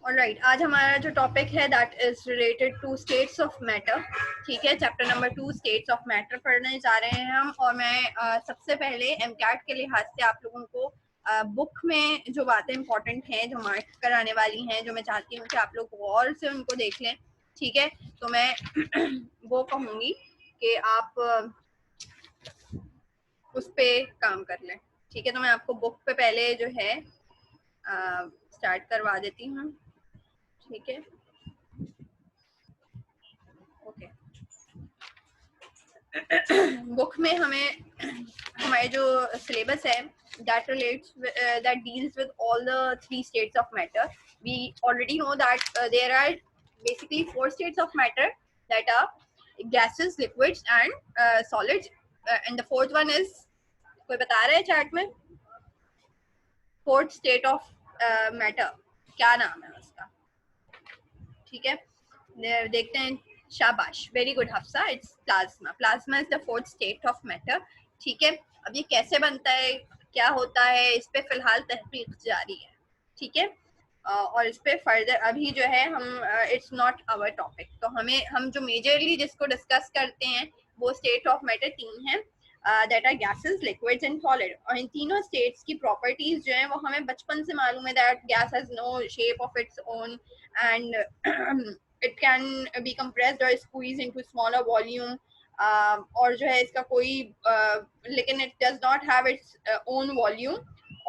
Alright, आज हमारा जो टॉपिक है that is related to states of matter. ठीक है, chapter number 2 states of matter पढ़ने जा रहे हैं हम। और मैं सबसे पहले एमकैट के लिहाज से आप लोगों को बुक में जो बातें इंपॉर्टेंट हैं, जो मार्क कराने वाली हैं, जो मैं चाहती हूँ कि आप लोग गौर से उनको देख लें। ठीक है, तो मैं वो कहूँगी कि आप उस पे काम कर लें। ठीक है, तो मैं आपको बुक पे पहले जो है स्टार्ट करवा देती हूँ। ठीक है, ओके। बुक में हमें हमारे जो सिलेबस है that relates that deals with all the 3 states of matter. We already know that there are basically 4 states of matter, that are gases, liquids and solids, and the fourth one is, कोई बता रहा है chart में fourth state of matter क्या नाम है उसका? ठीक है, देखते हैं। शाबाश, very good Hafsa, it's plasma. Plasma is the fourth state of matter. ठीक है, अब ये कैसे बनता है, क्या होता है, इस पे फिलहाल तहकीक जारी है। ठीक है, और इस पे फर्दर अभी जो है हम इट्स नॉट आवर टॉपिक। तो हम जो मेजरली जिसको डिस्कस करते हैं वो स्टेट ऑफ मैटर 3 है, that are gases, liquids and solid. और इन तीनों स्टेट्स की प्रॉपर्टीज जो है वो हमें बचपन से मालूम है, that gas has no shape of its own and it can be compressed or squeezed into smaller volume, और जो है इसका कोई लेकिन it does not have its own volume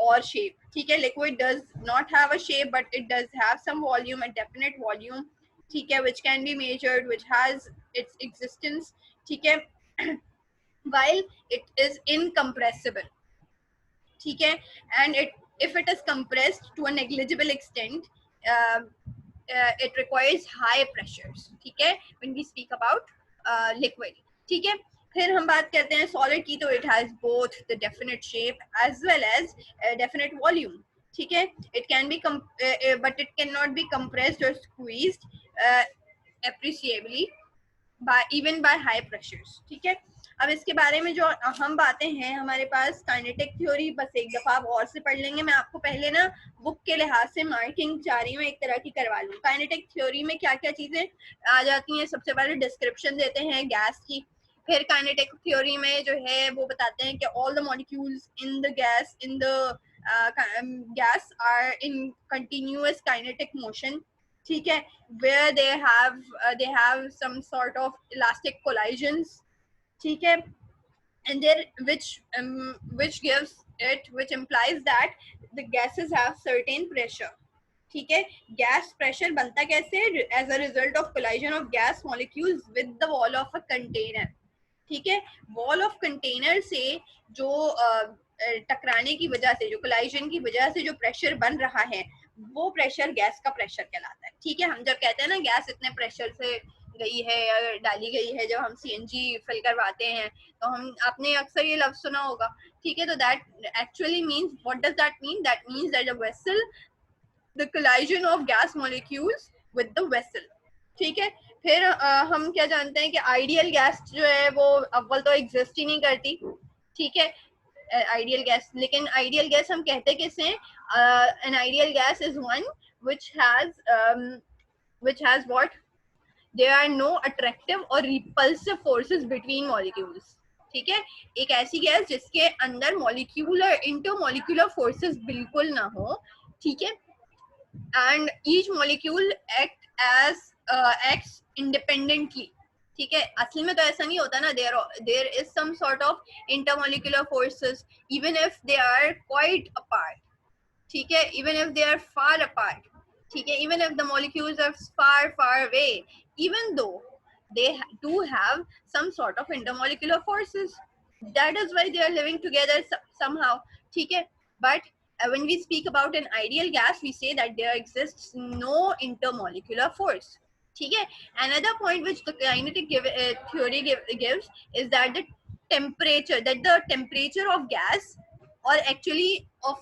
or shape. ठीक है, liquid does not have a shape but it does have some volume, a definite volume. ठीक है, which can be measured, which has its existence. ठीक है, while it is incompressible. ठीक है, and if it is compressed to a negligible extent, uh, it requires high pressures. ठीक है, when we speak about liquid. ठीक है, फिर हम बात करते हैं सॉलिड की, तो it has both the definite shape as well as definite volume. ठीक है, it can be but it cannot be compressed or squeezed appreciably even by high pressures. ठीक है, अब इसके बारे में जो अहम बातें हैं हमारे पास, काइनेटिक थ्योरी बस एक दफा आप और से पढ़ लेंगे। मैं आपको पहले ना बुक के लिहाज से मार्किंग चाह रही हूँ, एक तरह की करवा लूँ। काइनेटिक थ्योरी में क्या क्या चीजें आ जाती हैं, सबसे पहले डिस्क्रिप्शन देते हैं गैस की। फिर काइनेटिक थ्योरी में जो है वो बताते हैं कि all the molecules in the gas are in continuous kinetic motion. ठीक है, where they have some sort of elastic collisions. ठीक है, and there which implies that the gases have certain pressure. ठीक है, गैस प्रेशर बनता कैसे? As a result of collision of gas molecules with the wall of a container. ठीक है, wall of container से जो टकराने की वजह से, जो कोलाइजन की वजह से जो प्रेशर बन रहा है, वो प्रेशर गैस का प्रेशर कहलाता है। ठीक है, हम जब कहते हैं ना गैस इतने प्रेशर से गई है या डाली गई है, जब हम सीएनजी फिल करवाते हैं तो हम आपने अक्सर ये लफ्ज सुना होगा। ठीक है, तो that actually means, what does that mean? That means that a vessel, the collision of gas molecules with the vessel. ठीक है, फिर हम क्या जानते हैं कि आइडियल गैस जो है वो अव्वल तो एग्जिस्ट ही नहीं करती। ठीक है, आइडियल गैस, लेकिन आइडियल गैस हम कहते किसे हैं? an ideal gas is one which has what? There are no attractive or repulsive forces between molecules. ठीक है, एक ऐसी गैस जिसके अंदर मॉलिक्यूलर इंटरमॉलिक्यूलर फोर्सेस बिल्कुल ना हो। ठीक है, and each molecule acts independently. ठीक है, असल में तो ऐसा नहीं होता ना, there is some sort of intermolecular forces even if they are quite apart. ठीक है, even if they are far apart. ठीक है, even if the molecules are far away, even though they do have some sort of intermolecular forces, that is why they are living together somehow. ठीक है, but when we speak about an ideal gas, we say that there exists no intermolecular force. ठीक है, another point which the kinetic theory gives is that the temperature of gas, or actually of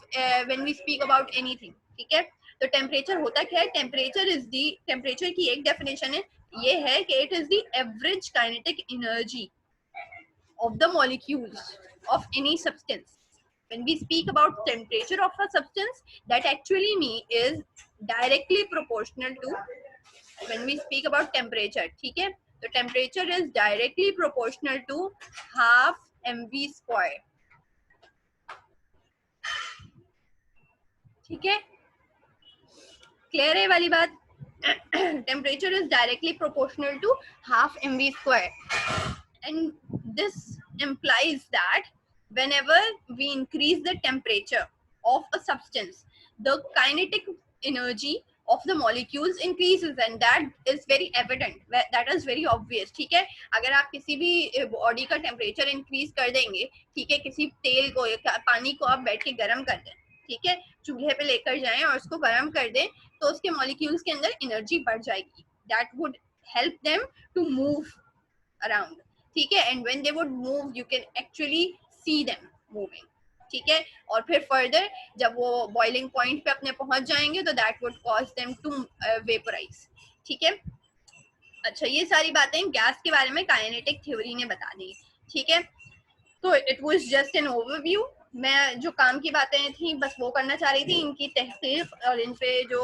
when we speak about anything. ठीक है, तो temperature होता क्या है? Temperature की एक डेफिनेशन है, ये है कि it is the average kinetic energy of the molecules of any substance. when we speak about temperature of a substance, that actually is directly proportional to, when we speak about temperature, ठीक है, तो temperature is directly proportional to half mv square, ठीक है, clear है वाली बात? temperature is directly proportional to half mv square, and this implies that whenever we increase the temperature of a substance, the kinetic energy of the molecules increases, and that is very evident, that is very obvious, ठीक है, अगर आप किसी भी body का temperature increase कर देंगे, ठीक है, किसी तेल को या पानी को आप बैठ के गर्म कर दें, ठीक है, चूल्हे पे लेकर जाएं और उसको गर्म कर दें, तो उसके मॉलिक्यूल्स के अंदर एनर्जी बढ़ जाएगी, that would help them to move around, ठीक है, and when they would move you can actually see them moving, ठीक है, और फिर फर्दर जब वो बॉइलिंग पॉइंट पे अपने पहुंच जाएंगे तो that would cause them to vaporise, ठीक है। अच्छा, ये सारी बातें गैस के बारे में काइनेटिक थ्योरी ने बता दी, ठीक है, तो it was just an overview, मैं जो काम की बातें थी बस वो करना चाह रही थी, इनकी तहकीक और इन पे जो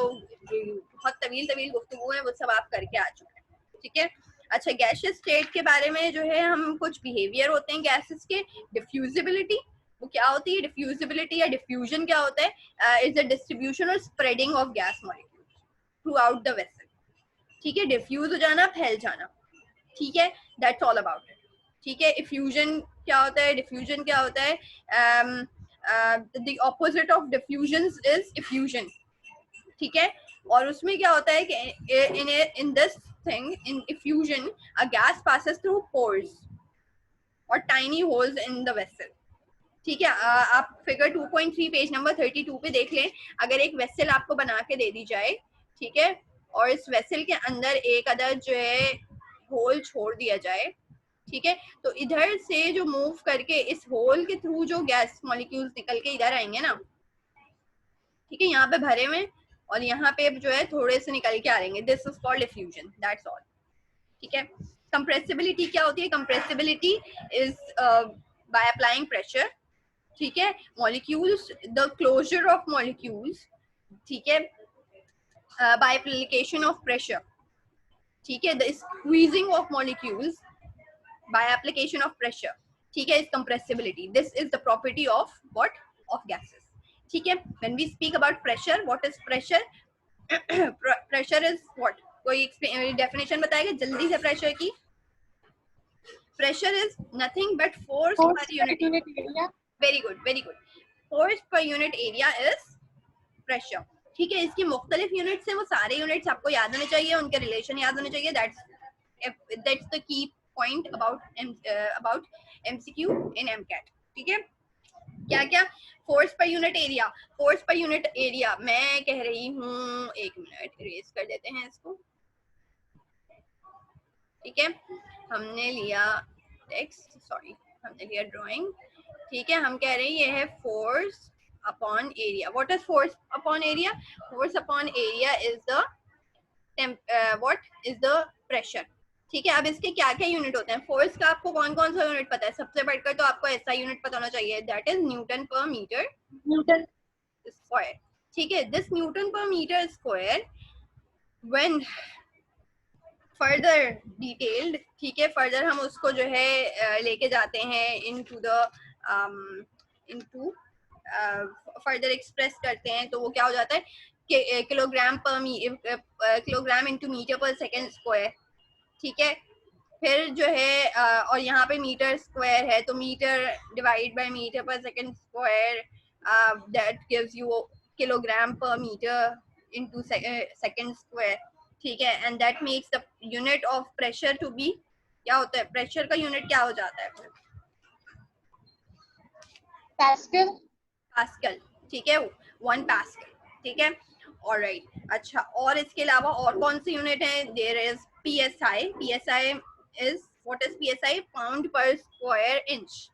बहुत तवील गुफ्तगू है वो सब आप करके आ चुके हैं, ठीक है। अच्छा, गैसियस स्टेट के बारे में जो है हम कुछ बिहेवियर होते हैं गैसेस के, डिफ्यूजिबिलिटी, वो क्या होती है, डिफ्यूजिबिलिटी या डिफ्यूजन क्या होता है, इज द डिस्ट्रीब्यूशन और spreading of gas molecules through out the vessel, ठीक है, डिफ्यूज हो जाना, फैल जाना, ठीक है, दैट्स ऑल अबाउट इट, ठीक है। इफ्यूजन क्या होता है, डिफ्यूजन क्या होता है, the opposite of diffusion is effusion, ठीक है, और उसमें क्या होता है कि in this thing, in diffusion a gas passes through pores or tiny holes in the vessel, ठीक है, आप फिगर 2.3 पेज नंबर 32 पे देख लें, अगर एक वेसल आपको बना के दे दी जाए, ठीक है, और इस वेसल के अंदर एक अदर जो है होल छोड़ दिया जाए, ठीक है, तो इधर से जो मूव करके इस होल के थ्रू जो गैस मॉलिक्यूल्स निकल के इधर आएंगे ना, ठीक है, यहाँ पे भरे हुए और यहाँ पे जो है थोड़े से निकल के आ रहेंगे, this is called diffusion, that's all, ठीक है। कंप्रेसिबिलिटी क्या होती है, compressibility is by applying pressure, ठीक है, molecules, the closer of molecules, ठीक है, बाय एप्लीकेशन ऑफ प्रेशर, ठीक है, the squeezing of molecules by application of pressure, ठीक है, is compressibility, this is the property of what, of gases, ठीक है। When we speak about pressure, what is pressure, pressure is what, कोई definition बताएगा जल्दी से प्रेशर की? Pressure is nothing but force पर unit area, very good very good, force पर unit area is pressure, ठीक है। इसकी मुख्तलिफ यूनिट्स हैं, वो सारे यूनिट्स आपको याद होने चाहिए, उनके रिलेशन याद होने चाहिए, that's the key point about MCQ in MCAT, ठीक है। क्या क्या, फोर्स पर यूनिट एरिया, फोर्स पर यूनिट एरिया मैं कह रही हूँ, एक मिनट इरेज कर देते हैं इसको, ठीक है, हमने लिया टेक्स्ट, सॉरी हमने लिया ड्राइंग, ठीक है, हम कह रहे हैं ये है force upon area, what is force upon area, force upon area is the what is the pressure, ठीक है। अब इसके क्या क्या यूनिट होते हैं, फोर्स का आपको कौन कौन सा यूनिट पता है, सबसे बढ़कर तो आपको ऐसा यूनिट पता होना चाहिए, that is newton per metre square, ठीक है, this newton per metre square when further detailed, ठीक है, फर्दर हम उसको जो है लेके जाते हैं into the into further express करते हैं, तो वो क्या हो जाता है कि kilogram into metre per second square, ठीक है, फिर जो है और यहाँ पे मीटर स्क्वायर है, तो metre divide by metre per second square, that gives you kilogram per metre into second square, ठीक है, and that makes the unit of pressure to be, क्या होता है, प्रेशर का यूनिट क्या हो जाता है, पास्कल, पास्कल, ठीक है, 1 पास्कल, ठीक है, ऑलराइट। अच्छा, और इसके अलावा और कौन सी यूनिट है, there is PSI, PSI is what is PSI, pound per square inch,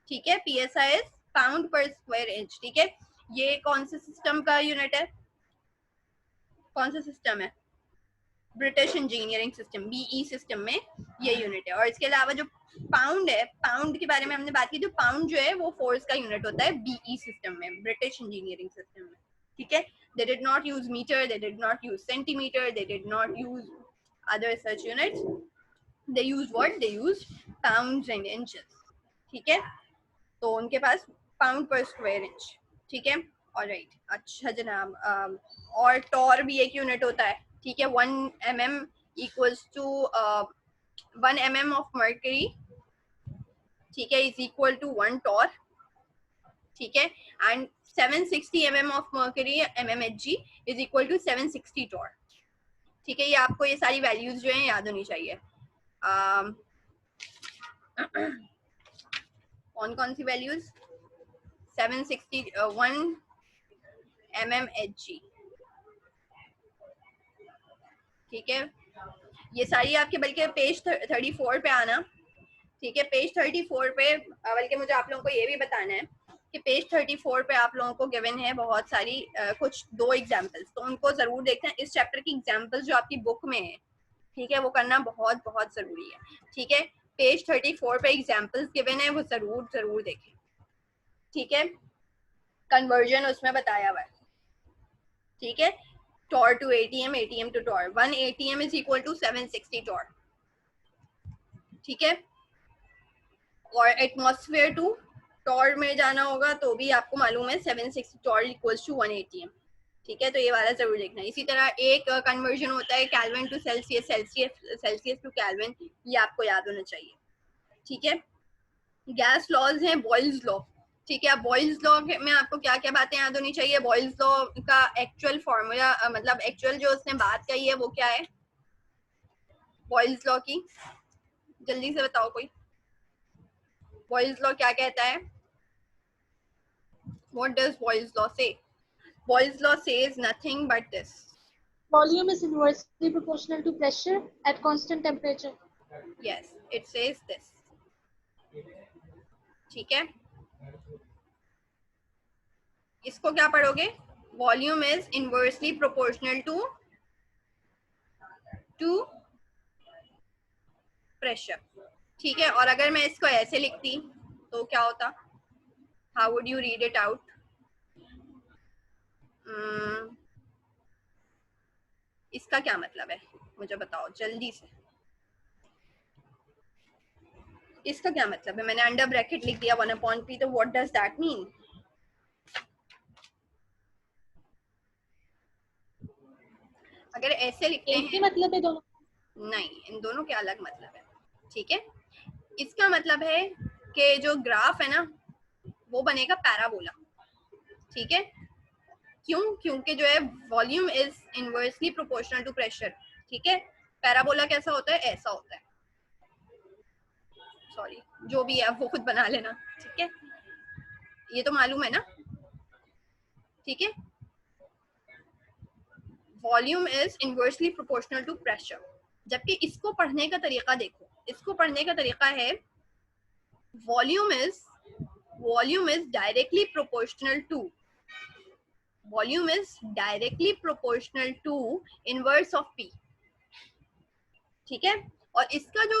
ठीक है, PSI is pound per square inch, ठीक है। ये कौन से सिस्टम का यूनिट है, कौन सा सिस्टम है, British engineering system BE system में ये यूनिट है। और इसके अलावा जो पाउंड है, पाउंड के बारे में हमने बात की, जो पाउंड जो है वो फोर्स का यूनिट होता है बीई सिस्टम में, ब्रिटिश इंजीनियरिंग सिस्टम में। ठीक है, they did not use metre, they did not use centimetre, they did not use other such units, they use what, they use pounds and inches. ठीक है, तो उनके पास पाउंड पर स्क्वायर इंच। ठीक है, ऑलराइट, अच्छा जनाब। और टॉर भी एक यूनिट होता है। ठीक है, 1 mm equals to 1 mm of mercury, ठीक है, इज इक्वल टू 1 टॉर। ठीक है, and 760 mm of mercury mmHg is equal to 760 torr. ठीक है, ये आपको ये सारी वैल्यूज जो है याद होनी चाहिए। कौन कौन सी वैल्यूज? 760 1 mmHg। ठीक है, ये सारी आपके बल्कि पेज 34 पे आना। ठीक है, पेज 34 पे, बल्कि मुझे आप लोगों को ये भी बताना है कि पेज 34 पे आप लोगों को गिवन है बहुत सारी कुछ 2 एग्जाम्पल्स, तो उनको जरूर देखना। इस चैप्टर की एग्जाम्पल्स जो आपकी बुक में है, ठीक है, वो करना बहुत बहुत जरूरी है। ठीक है, पेज 34 पे एग्जाम्पल्स गिवन है, वो जरूर जरूर देखें। ठीक है, कन्वर्जन उसमें बताया हुआ है। ठीक है, torr to ATM, ATM to torr, 1 ATM is equal to 760 torr. ठीक है, और एटमॉस्फेयर टू टॉर में जाना होगा तो भी आपको मालूम है 760 टॉर इक्वल्स टू 1 ATM। ठीक है, तो ये वाला जरूर देखना। इसी तरह एक कन्वर्जन होता है Kelvin to Celsius, Celsius to Kelvin, ये आपको याद होना चाहिए। ठीक है, गैस लॉज हैं, बॉयल्स लॉ। ठीक है, बॉयल्स लॉ में आपको क्या क्या बातें याद होनी चाहिए? बॉयल्स लॉ का एक्चुअल फॉर्मूला, मतलब एक्चुअल जो उसने बात कही है वो क्या है बॉयल्स लॉ की? जल्दी से बताओ कोई, बॉयल्स लॉ क्या कहता है? What does Boyle's law say? Boyle's law says nothing but this. Volume is inversely proportional to pressure at constant temperature. Yes, it says this. ठीक है, इसको क्या पढ़ोगे? Volume is inversely proportional to pressure. ठीक है, और अगर मैं इसको ऐसे लिखती तो क्या होता? How would you read it out? इसका क्या मतलब है मुझे बताओ जल्दी से। इसका क्या मतलब है? मैंने अंडर ब्रैकेट लिख दिया 1/p, तो व्हाट डज दैट मीन? अगर ऐसे लिखते हैं, मतलब है दोनों? नहीं, इन दोनों के अलग मतलब है। ठीक है, इसका मतलब है कि जो ग्राफ है ना वो बनेगा पैराबोला। ठीक है, क्यों? क्योंकि जो है volume is inversely proportional to pressure. ठीक है, पैराबोला कैसा होता है? ऐसा होता है। सॉरी, जो भी है आप वो खुद बना लेना। ठीक है, ये तो मालूम है ना? ठीक है, volume is inversely proportional to pressure. जबकि इसको पढ़ने का तरीका देखो, इसको पढ़ने का तरीका है volume is directly proportional to inverse of P. ठीक है, और इसका जो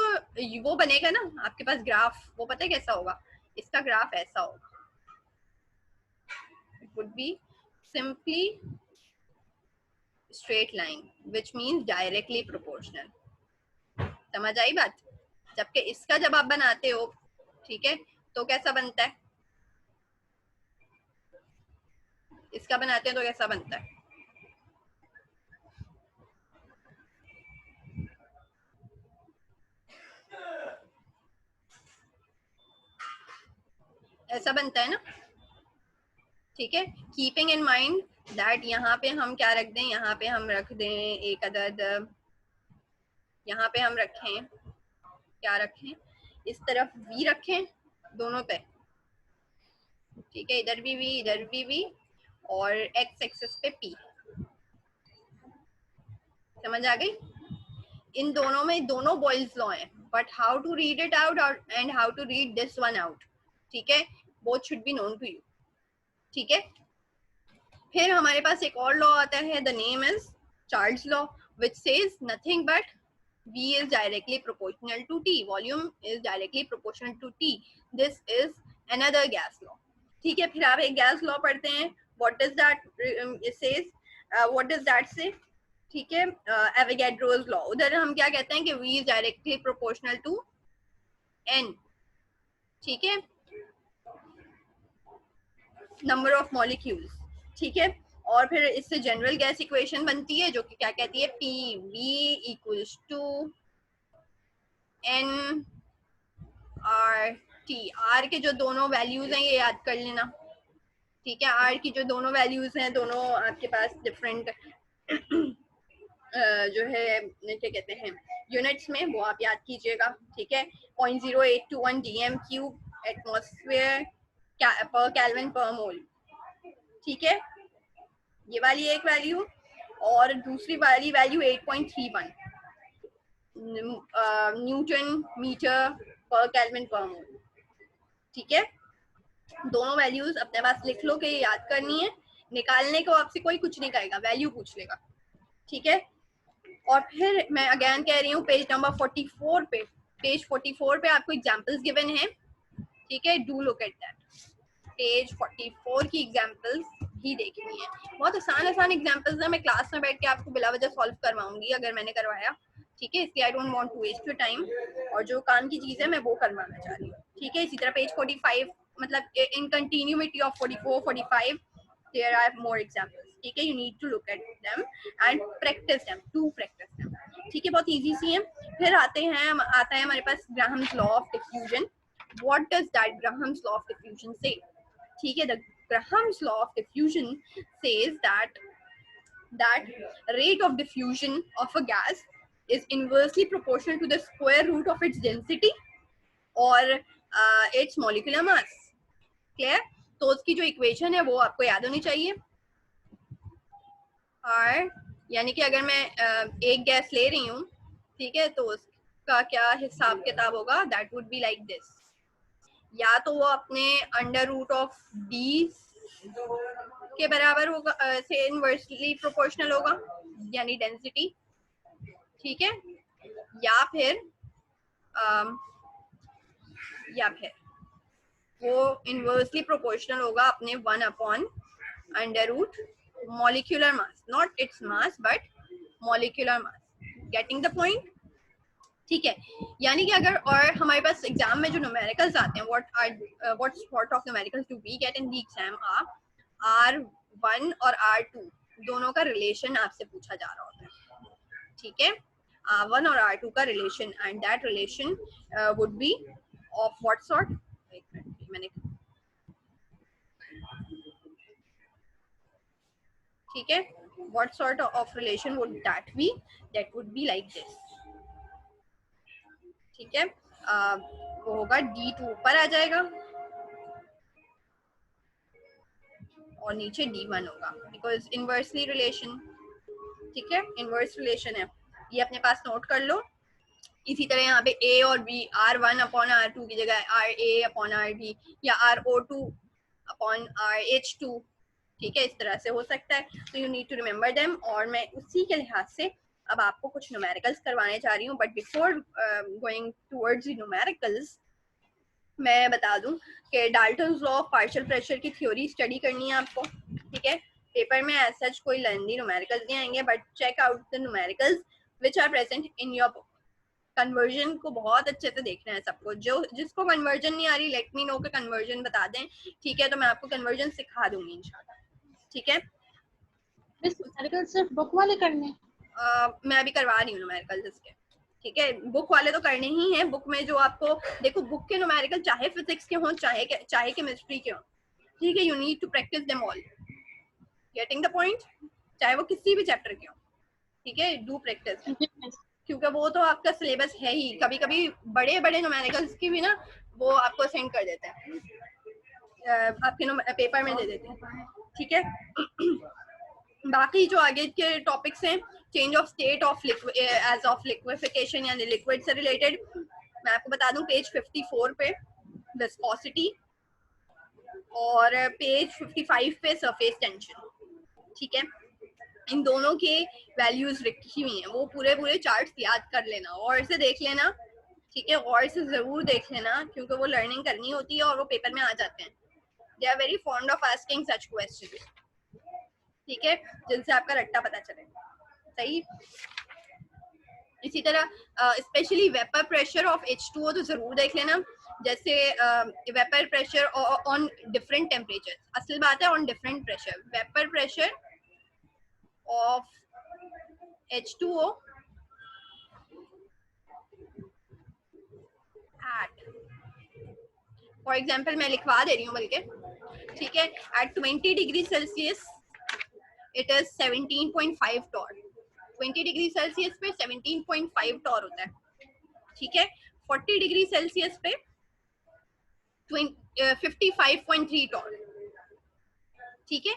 वो बनेगा ना आपके पास ग्राफ, वो पता है कैसा होगा? इसका ग्राफ ऐसा होगा, it would be simply straight line which means directly proportional। समझ आई बात? जबकि इसका जब आप बनाते हो, ठीक है, तो कैसा बनता है? इसका बनाते हैं तो कैसा बनता है? ऐसा बनता है ना? ठीक है, कीपिंग इन माइंड दैट यहाँ पे हम क्या रख दें, यहाँ पे हम रख दें एक अदद, यहाँ पे हम रखें, क्या रखें, इस तरफ v रखें दोनों पे। ठीक है, इधर भी v, इधर भी v, और x एक्सिस पे p। समझ आ गई? इन दोनों में दोनों बॉयल्स लॉ हैं, but how to read it out and how to read this one out, ठीक है, both should be known to you. ठीक है, फिर हमारे पास एक और लॉ आता है, the name is Charles law. which says nothing but V is directly proportional to T. Volume is directly proportional to T. This is another gas law. ठीक है, फिर आप एक गैस लॉ पढ़ते हैं. What does that it says? What does that say? ठीक है, Avogadro's law. उधर हम क्या कहते हैं कि V is directly proportional to N. ठीक है, नंबर ऑफ मॉलिक्यूल्स. ठीक है, और फिर इससे जनरल गैस इक्वेशन बनती है जो कि क्या कहती है, P V equals to N R T. R के जो दोनों वैल्यूज हैं ये याद कर लेना. ठीक है, आर की जो दोनों वैल्यूज हैं, दोनों आपके पास डिफरेंट जो है क्या कहते हैं यूनिट्स में, वो आप याद कीजिएगा. ठीक है, 0.0821 डीएम क्यूब एटमॉस्फेयर पर केल्विन पर मोल. ठीक है, ये वाली एक वैल्यू, और दूसरी वाली value 8.31 newton metre per kelvin per mole. ठीक है, दोनों वैल्यूज अपने पास लिख लो कि ये याद करनी है. निकालने को आपसे कोई कुछ नहीं कहेगा, वैल्यू पूछ लेगा. ठीक है, और फिर मैं अगेन कह रही हूँ पेज नंबर 44 पे, पेज 44 पे आपको एग्जांपल्स गिवन है. ठीक है, do look at that. Page 44 की एग्जांपल्स भी देखनी है. बहुत आसान आसान एग्जांपल्स है, मैं क्लास में बैठ के आपको बिला वजह सॉल्व करवाऊंगी अगर मैंने करवाया. ठीक है, इसलिए I don't want to waste your time, और जो काम की चीज़ है मैं वो करवाना चाह रही हूँ. ठीक है, इसी तरह पेज 45, मतलब इन continuity of 44, 45 there are more examples. ठीक है, you need to look at them and practice them, to practice them. ठीक है, बहुत easy सी है. फिर आता है हमारे पास Graham's law of diffusion. What does that Graham's law of diffusion say? ठीक है, the Graham's law of diffusion says that rate of diffusion of a gas is inversely proportional to the square root of its density or its molecular mass. Clear? तो उसकी जो equation है वो आपको याद होनी चाहिए. और यानी कि अगर मैं एक गैस ले रही हूँ, ठीक है, तो उसका क्या हिसाब किताब होगा, that would be like this. या तो वो अपने अंडर रूट ऑफ डी के बराबर होगा, से इनवर्सली प्रोपोर्शनल होगा, यानी डेंसिटी. ठीक है, या फिर वो इनवर्सली प्रोपोर्शनल होगा अपने 1 upon under root molecular mass, not its mass but molecular mass. Getting the point? ठीक है, यानी कि अगर, और हमारे पास एग्जाम में जो न्यूमेरिकल्स आते हैं, what sort of numericals do we get in the exam, R1 और R2 दोनों का रिलेशन आपसे पूछा जा रहा होता है. ठीक है, R1 और R2 का relation, and that relation would be of what sort. ठीक है, what sort of relation would that be? That would be like this. ठीक है, वो होगा D2 ऊपर आ जाएगा और नीचे D1 होगा, बिकॉज इनवर्सली रिलेशन. ठीक है, इनवर्स रिलेशन है, ये अपने पास नोट कर लो. इसी तरह यहाँ पे A और B, R1 अपॉन R2 की जगह RA अपॉन RB या RO2 अपॉन RH2. ठीक है, इस तरह से हो सकता है. तो you need to remember them, और मैं उसी के लिहाज से अब आपको कुछ न्यूमेरिकल्स करवाने जा रही हूँ. But before going towards the numericals, मैं बता दूं कि Dalton's law of partial pressure की थ्योरी स्टडी करनी है आपको. ठीक है, पेपर में एज सच कोई लेंथी न्यूमेरिकल्स नहीं आएंगे, but check out the numericals which are present in your book. Conversion को बहुत अच्छे से देखना है सबको. जिसको कन्वर्जन नहीं आ रही, लेट मी नो के कन्वर्जन बता दें. ठीक है, तो मैं आपको कन्वर्जन सिखा दूंगी इंशाल्लाह. ठीक है, न्यूमेरिकल सिर्फ बुक वाले करने? मैं अभी करवा रही हूँ न्यूमेरिकल्स इसके. ठीक है, बुक वाले तो करने ही हैं. बुक में जो आपको देखो, बुक के न्यूमेरिकल चाहे फिजिक्स के हों चाहे केमिस्ट्री के हों, ठीक है, you need to practise them all. Getting the point? चाहे वो किसी भी चैप्टर के हों. ठीक है, डू प्रैक्टिस, क्योंकि वो तो आपका सिलेबस है ही. कभी कभी बड़े बड़े न्यूमेरिकल्स की भी ना वो आपको सेंड कर देते हैं, आपके पेपर में दे देते हैं. ठीक है, बाकी जो आगे के टॉपिक्स हैं, change of state of age of liquefaction यानी लिक्विड से रिलेटेड, मैं आपको बता दूं पेज 54 पे विस्कोसिटी और पेज 55 पे सरफेस टेंशन. ठीक है, इन दोनों के वैल्यूज लिखी हुई हैं, वो पूरे पूरे चार्ट्स याद कर लेना और से देख लेना, ठीक है, और से जरूर देख लेना क्योंकि वो लर्निंग करनी होती है और वो पेपर में आ जाते हैं. They are very fond of asking such questions, ठीक है, जिनसे आपका रट्टा पता चले. सही. इसी तरह specially vapour pressure of H2O तो जरूर देख लेना. जैसे vapour pressure on different temperature, असल बात है on different pressure. Vapour pressure of H2O at, for example मैं लिखवा दे रही हूँ बल्कि, ठीक है, at 20 degree Celsius it is 17.5 torr. 20 degree Celsius पे 17.5 टॉर होता है, ठीक है. 40 डिग्री सेल्सियस पे 55.3 टॉर, ठीक है.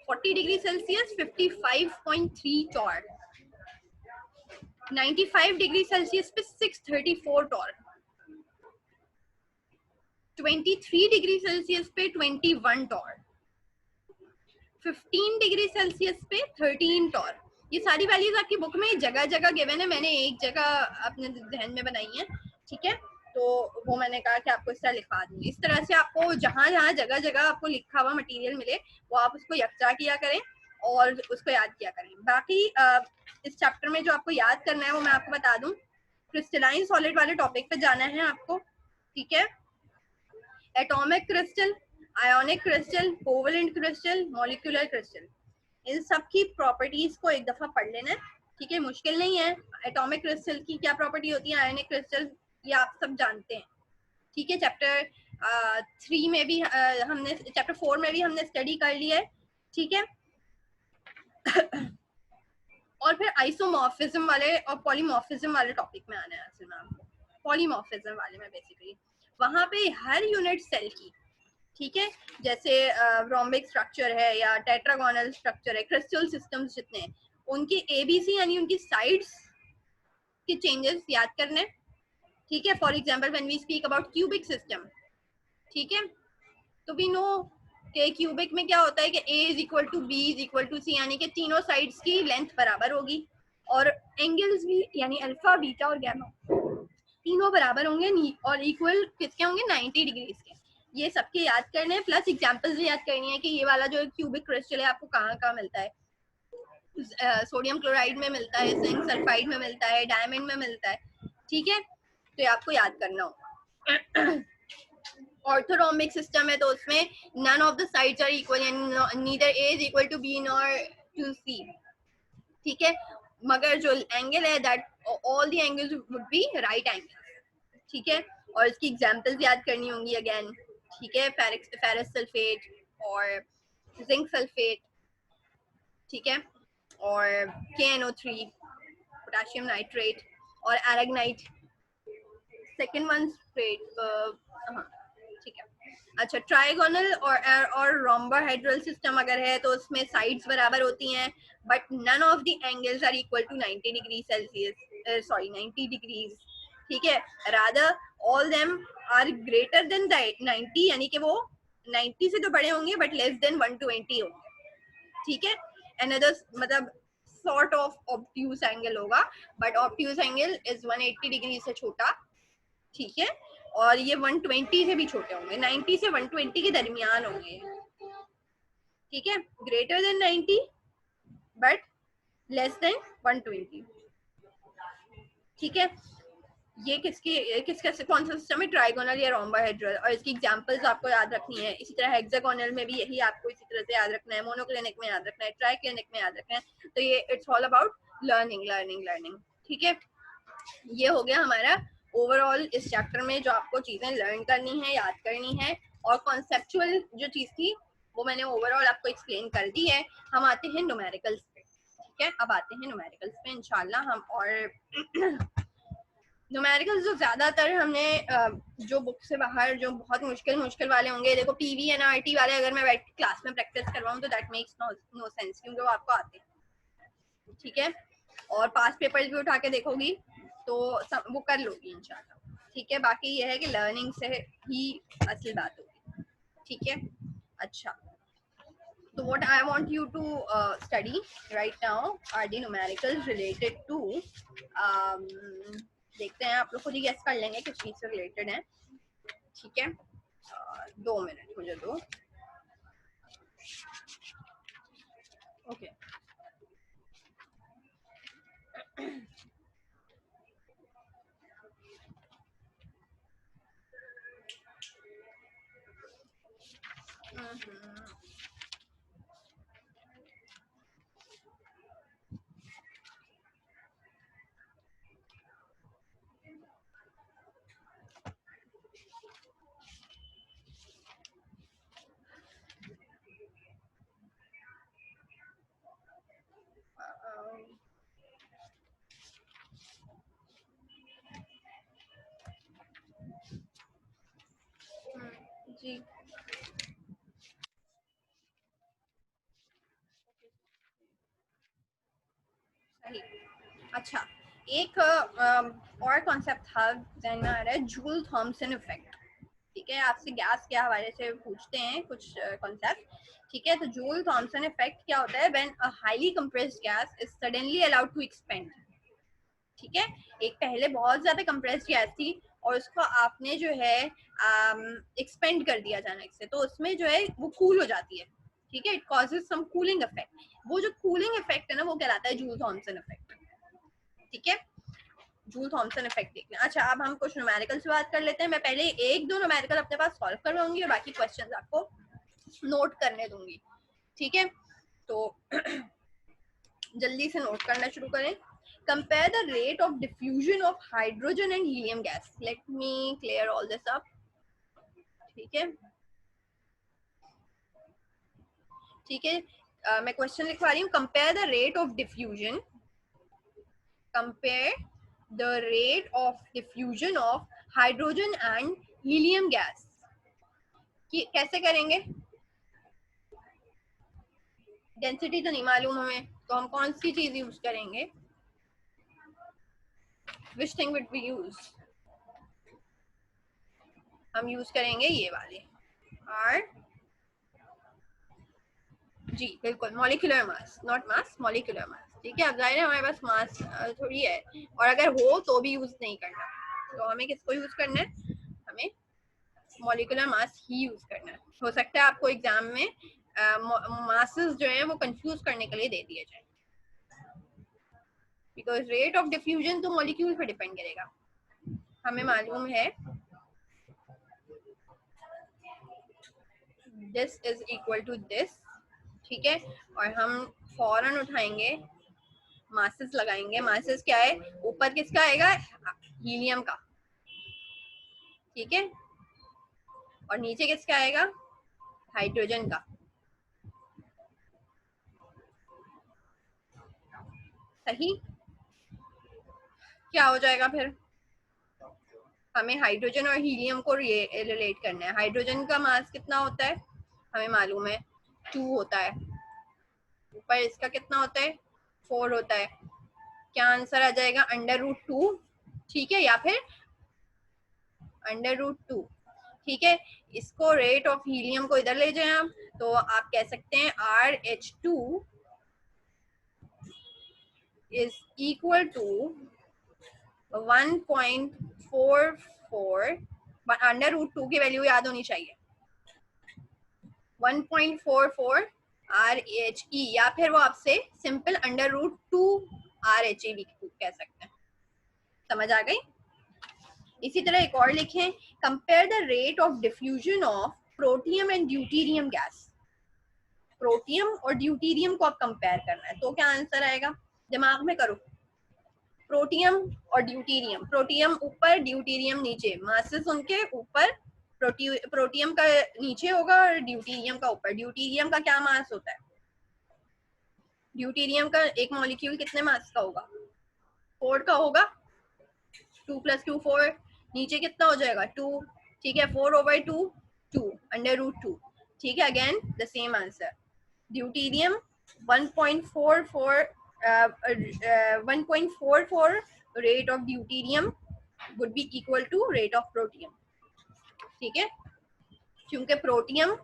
40 degree Celsius 55.3 torr. 95 degree Celsius पे 634 टॉर. 23 डिग्री सेल्सियस पे 21 टॉर. 15 डिग्री सेल्सियस पे 13 टॉर. ये सारी वैल्यूज आपकी बुक में जगह जगह गिवन है, मैंने एक जगह अपने ध्यान में बनाई है, ठीक है. तो वो मैंने कहा कि आपको इस तरह लिखवा दूंगी. इस तरह से आपको जहां जहां जगह जगह आपको लिखा हुआ मटेरियल मिले वो आप उसको यकजा किया करें और उसको याद किया करें. बाकी इस चैप्टर में जो आपको याद करना है वो मैं आपको बता दूं. क्रिस्टलाइन सॉलिड वाले टॉपिक पे जाना है आपको, ठीक है. Atomic crystal, ionic crystal, covalent crystal, molecular crystal, इन सब की प्रॉपर्टीज को एक दफा पढ़ लेना है, ठीक है. मुश्किल नहीं है. एटॉमिक क्रिस्टल की क्या प्रॉपर्टी होती है, आयोनिक क्रिस्टल, ये आप सब जानते हैं, ठीक है. चैप्टर 3 में भी हमने, चैप्टर 4 में भी हमने स्टडी कर लिया है, ठीक है. और फिर आइसोमॉर्फिज्म वाले और पॉलीमॉर्फिज्म वाले टॉपिक में आना है. असल में आपको पॉलीमॉर्फिज्म वाले में बेसिकली वहां पे हर यूनिट सेल की, ठीक है, जैसे रोम्बिक स्ट्रक्चर है या टेट्रागोनल स्ट्रक्चर है, क्रिस्टल सिस्टम्स जितने हैं उनकी एबीसी यानी उनकी साइड्स के चेंजेस याद करने, ठीक है. For example when we speak about cubic system, ठीक है, तो वी नो कि क्यूबिक में क्या होता है कि A is equal to B is equal to C, यानी कि तीनों साइड्स की लेंथ बराबर होगी और एंगल्स भी यानी अल्फा बीटा और गैमा तीनों बराबर होंगे और इक्वल किसके होंगे, 90 डिग्रीज के. ये सबके याद करने हैं, प्लस एग्जांपल्स भी याद करनी है कि ये वाला जो क्यूबिक क्रिस्टल है आपको कहाँ कहाँ मिलता है. सोडियम क्लोराइड में मिलता है, जिंक सल्फाइड में मिलता है, डायमंड में मिलता है, ठीक है. तो ये आपको याद करना होगा. ऑर्थोरोम्बिक सिस्टम है तो उसमें none of the sides are equal, यानी neither A is equal to B nor to C, ठीक है. मगर जो एंगल है that all the angles would be right angle, ठीक है. और इसकी एग्जांपल्स याद करनी होंगी अगेन, ठीक है. फेरस सल्फेट और जिंक सल्फेट, ठीक है, और KNO3, पोटेशियम नाइट्रेट और एरागनाइट, सेकंड वन स्ट्रेट, हाँ, ठीक है. अच्छा, ट्राइगोनल और रोम्बोहेड्रल सिस्टम अगर है तो उसमें साइड्स बराबर होती हैं but none of the angles are equal to 90 degree Celsius, sorry 90 degrees, ठीक है. Rather all them are greater than 90, यानी कि वो 90 से तो बड़े होंगे बट लेस देन 120 होंगे, ठीक है. अनदर मतलब सॉर्ट ऑफ ऑब्ट्यूज एंगल होगा but obtuse angle is 180 degree से छोटा, ठीक है. और ये 120 से भी छोटे होंगे, 90 से 120 के दरमियान होंगे, ठीक है. Greater than 90 but less than 120, ठीक है. ये किसके कौन सा सिस्टम है, ट्राइगोनल या रोम्बोहेड्रल. और इसकी एग्जांपल्स आपको याद रखनी है. इसी तरह हेक्सागोनल में भी यही आपको इसी तरह से याद रखना है, मोनोक्लिनिक में याद रखना है, ट्राइक्लिनिक में याद रखना है. तो ये it's all about learning learning learning, ठीक है. ये हो गया हमारा ओवरऑल इस चैप्टर में जो आपको चीजें लर्न करनी है, याद करनी है. और कॉन्सेप्चुअल जो चीज थी वो मैंने ओवरऑल आपको एक्सप्लेन कर दी है. हम आते हैं न्यूमेरिकल्स पे, ठीक है. अब आते हैं न्यूमेरिकल्स पे इंशाल्लाह हम. और न्यूमेरिकल्स जो ज्यादातर हमने जो बुक से बाहर जो बहुत मुश्किल वाले होंगे, देखो PVNRT वाले अगर मैं बैठ क्लास में प्रैक्टिस करवाऊँ तो दैट मेक्स नो सेंस, क्योंकि वो आपको आते हैं, ठीक है. और पास पेपर्स भी उठा के देखोगी तो वो कर लोगी इंशाल्लाह, ठीक है. बाकी ये है कि लर्निंग से ही असली बात होगी, ठीक है. अच्छा, So what I want you to study right now are the numericals related to देखते हैं आप लोग खुद ही गेस कर लेंगे किस चीज से रिलेटेड है, ठीक है। 2 मिनट मुझे दो, ओके। जी सही। अच्छा, एक और कॉन्सेप्ट था जहन में आ रहा है, जूल थॉमसन इफेक्ट, ठीक है। आपसे गैस के हवाले से पूछते हैं कुछ कॉन्सेप्ट, ठीक है। तो जूल थॉमसन इफेक्ट क्या होता है? When a highly compressed gas is suddenly allowed to expand, ठीक है। एक पहले बहुत ज्यादा कंप्रेस्ड गैस थी और उसको आपने जो है एक्सपेंड कर दिया अचानक से, तो उसमें जो है वो कूल हो जाती है, ठीक है। It causes some cooling effect. वो जो कूलिंग इफेक्ट है ना, वो कहलाता है जूल थॉमसन इफेक्ट, ठीक है। जूल थॉमसन इफेक्ट देखना। अच्छा, अब हम कुछ न्यूमेरिकल से बात कर लेते हैं। मैं पहले एक दो न्यूमेरिकल अपने पास सॉल्व करवाऊंगी और बाकी क्वेश्चंस आपको नोट करने दूंगी, ठीक है। तो जल्दी से नोट करना शुरू करें। Compare the rate of diffusion of hydrogen and helium gas. Let me clear all this up. ठीक है, ठीक है। मैं क्वेश्चन लिखवा रही हूँ। Compare the rate of diffusion. Compare the rate of diffusion of hydrogen and helium gas. कि कैसे करेंगे? डेंसिटी तो नहीं मालूम हमें, तो हम कौन सी चीज यूज करेंगे? Which thing would we use? हम यूज करेंगे ये वाले आर, जी बिल्कुल, molecular mass, not mass, molecular mass, ठीक है। अब जाहिर है हमारे पास मास थोड़ी है, और अगर हो तो भी यूज नहीं करना, तो हमें किसको यूज करना है? हमें मॉलिक्यूलर मास ही यूज करना है। हो सकता है आपको एग्जाम में मासेस जो है वो कंफ्यूज करने के लिए दे दिए जाए, बिकॉज रेट ऑफ डिफ्यूजन तो मॉलिक्यूल पर डिपेंड करेगा। हमें मालूम है this is equal to this, ठीक है। और हम फौरन उठाएंगे, मासेस लगाएंगे। मासेस क्या है? ऊपर किसका आएगा? हीलियम का, ठीक है। और नीचे किसका आएगा? हाइड्रोजन का, सही। क्या हो जाएगा फिर? हमें हाइड्रोजन और हीलियम को रिलेट करना है। हाइड्रोजन का मास कितना होता है? हमें मालूम है 2 होता है। ऊपर इसका कितना होता है? 4 होता है। क्या आंसर आ जाएगा? √2, ठीक है, या फिर √2, ठीक है। इसको रेट ऑफ हीलियम को इधर ले जाएं आप, तो आप कह सकते हैं RH2 इज इक्वल टू 1.44, √2 की वैल्यू याद होनी चाहिए, 1.44 RHE, या फिर वो आपसे सिंपल √2 RHE भी कह सकते हैं। समझ आ गई? इसी तरह एक और लिखें, compare the rate of diffusion of protium and deuterium gas. Protium और ड्यूटीरियम को आप कंपेयर करना है, तो क्या आंसर आएगा? दिमाग में करो। प्रोटियम और ड्यूटीरियम, प्रोटियम ऊपर ड्यूटीरियम नीचे, मासेस उनके ऊपर, प्रोटियम का नीचे होगा और ड्यूटीरियम का ऊपर। ड्यूटीरियम का क्या मास होता है? ड्यूटीरियम का एक मॉलिक्यूल कितने मास का होगा? 4 का होगा। 2 + 2 4, नीचे कितना हो जाएगा? 2, ठीक है। 4/2 2 √2, ठीक है। Again the same answer. Deuterium 1.44 rate of deuterium would be equal to rate of protium, ठीक है। क्योंकि प्रोटियम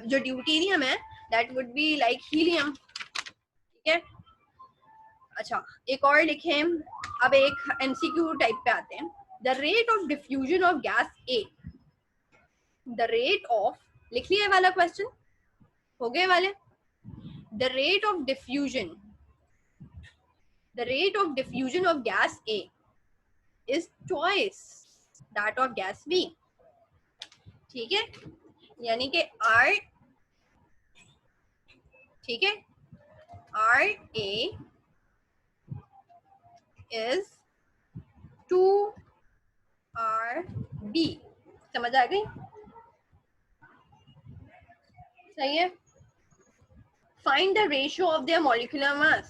जो ड्यूटीरियम है that would be like helium. ठीक है, अच्छा एक और लिखें. अब एक MCQ टाइप पे आते हैं. The rate of diffusion of gas A. The rate of, लिख लिया वाला क्वेश्चन, हो गए वाले. The rate of diffusion of gas A is twice that of gas B. ठीक है, यानी कि R, ठीक है, RA is 2RB. समझ आ गई? सही है. Find the ratio of their molecular mass.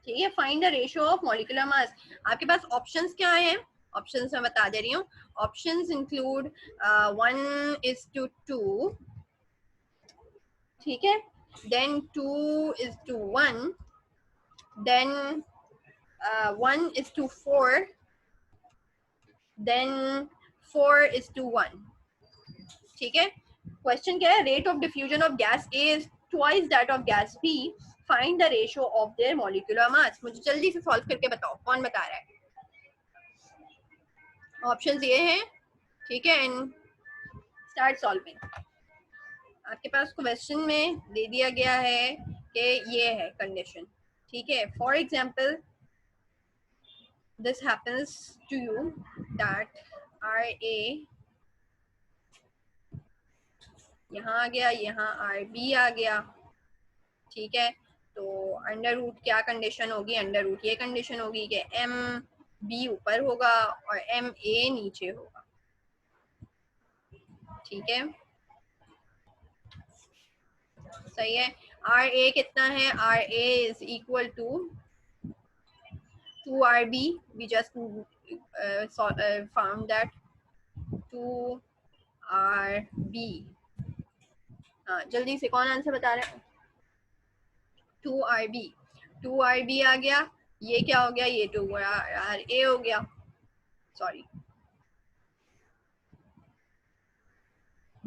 ठीक है, find the ratio of molecular mass. आपके पास ऑप्शंस क्या हैं? ऑप्शंस मैं बता दे रही हूँ. ऑप्शंस इंक्लूड 1:2, ठीक है, देन 2:1, देन 1:4, देन 4:1. ठीक है, क्वेश्चन क्या है? Rate of diffusion of gas A is twice that of gas B. Find the ratio of their molecular mass. मुझे जल्दी से सॉल्व करके बताओ, कौन बता रहा है? ऑप्शंस ये हैं, ठीक है, एंड स्टार्ट सॉल्विंग. आपके पास क्वेश्चन में दे दिया गया है कि ये है कंडीशन. ठीक है, for example this happens to you that RA यहाँ आ गया, यहाँ RB आ गया. ठीक है, तो अंडर रूट क्या कंडीशन होगी? अंडर रूट ये कंडीशन होगी कि MB ऊपर होगा और MA नीचे होगा. ठीक है, सही है. RA कितना है? RA is equal to 2RB. We just found that 2RB. हाँ, जल्दी से कौन आंसर बता रहे हैं? 2RB. 2RB आ गया. ये क्या हो गया? ये 2RA हो गया. सॉरी,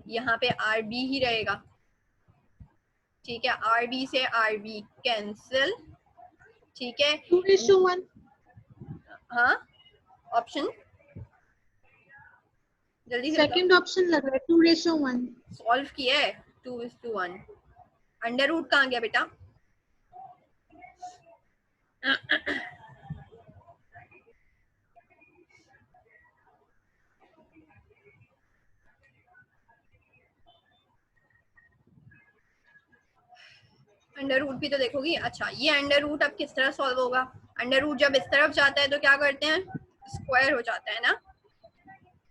यहाँ पे RB ही रहेगा. ठीक है, RB से RB कैंसिल. ठीक है, 2:1. हाँ, ऑप्शन जल्दी से सेकंड ऑप्शन लग रहा है 2:1. सॉल्व किया है. 2:1. अंडर रूट कहाँ गया बेटा? अंडर रूट भी तो देखोगी. अच्छा, ये अंडर रूट अब किस तरह सॉल्व होगा? अंडर रूट जब इस तरफ जाता है तो क्या करते हैं? स्क्वायर हो जाता है ना,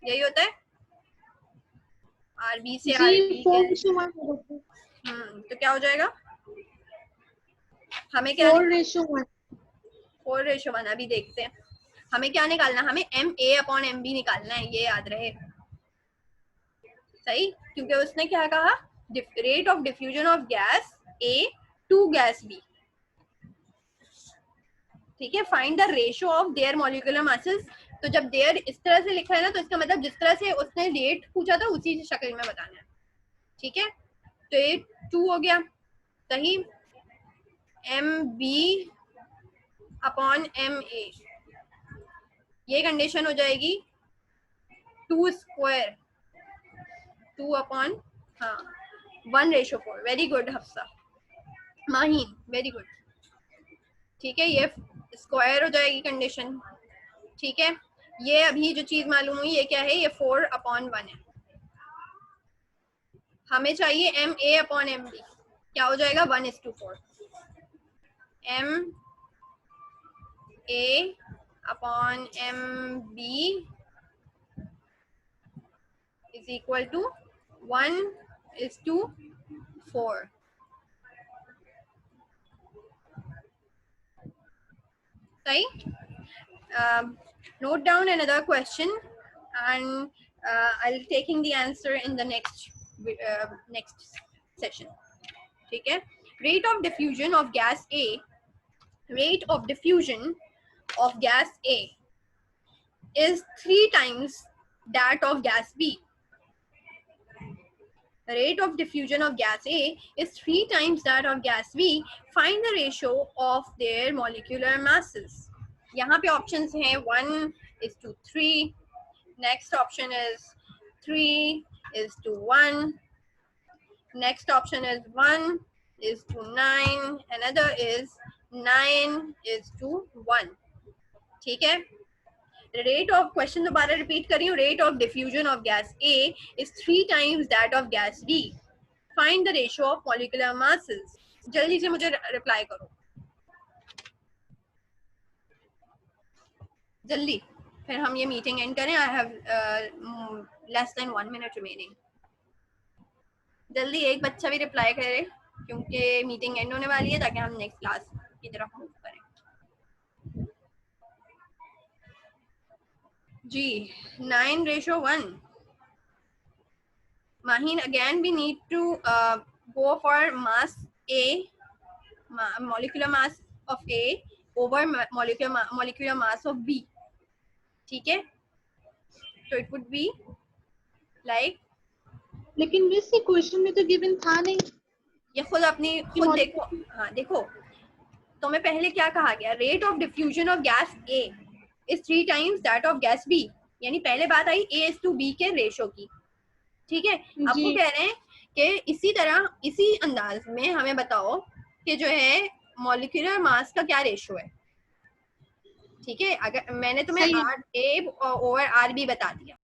यही होता है. RB से RB 4:1. तो क्या हो जाएगा? हमें क्या? 4:1. 4:1. अभी देखते हैं. हमें क्या निकालना? हमें MA/MB निकालना है, ये याद रहे. सही, क्योंकि उसने क्या कहा? Rate of diffusion of gas A to gas B. ठीक है, find the ratio of their molecular masses. तो जब देयर इस तरह से लिखा है ना, तो इसका मतलब जिस तरह से उसने रेट पूछा था उसी शक्ल में बताना है. ठीक है, तो ये 2 हो गया. सही. MB/MA, ये कंडीशन हो जाएगी 2². 2 हाँ 1:4. Very good Hafsa, Maheen, very good. ठीक है, ये स्क्वायर हो जाएगी कंडीशन. ठीक है, ये अभी जो चीज मालूम हुई, ये क्या है? ये 4/1 है. हमें चाहिए MA/MB. क्या हो जाएगा? 1:4. MA/MB is equal to 1:4. सही. Note down another question and I'll taking the answer in the next session. ठीक है, rate of diffusion of gas A is 3 times that of gas B. rate of diffusion of gas A is 3 times that of gas B. Find the ratio of their molecular masses. यहाँ पे options हैं 1:3. Next option is 3:1. Next option is 1:9. Another is 9:1. ठीक है. Rate of question दोबारा repeat कर रही हूँ. Rate of diffusion of gas A is 3 times that of gas B. Find the ratio of molecular masses. जल्दी से मुझे reply करो. जल्दी. फिर हम ये meeting end करें. I have less than 1 minute remaining. जल्दी एक बच्चा भी reply करे क्योंकि meeting end होने वाली है ताकि हम next class की तरफ move करें. जी 9:1. Mahin, again we need to go for mass A, molecular mass of A over molecular mass of B. ठीक है. So it would be like. लेकिन मिस ये क्वेश्चन में तो गिवन था नहीं. ये खुद देखो. हाँ देखो, तो मैं पहले क्या कहा गया, rate of diffusion of gas A is 3 times that of gas B. यानी पहले बात आई A:B के रेशो की. ठीक है. अब वो कह रहे हैं कि इसी तरह इसी अंदाज में हमें बताओ कि जो है मॉलिक्यूलर मास का क्या रेशो है. ठीक है. अगर मैंने तुम्हें RA over RB बता दिया.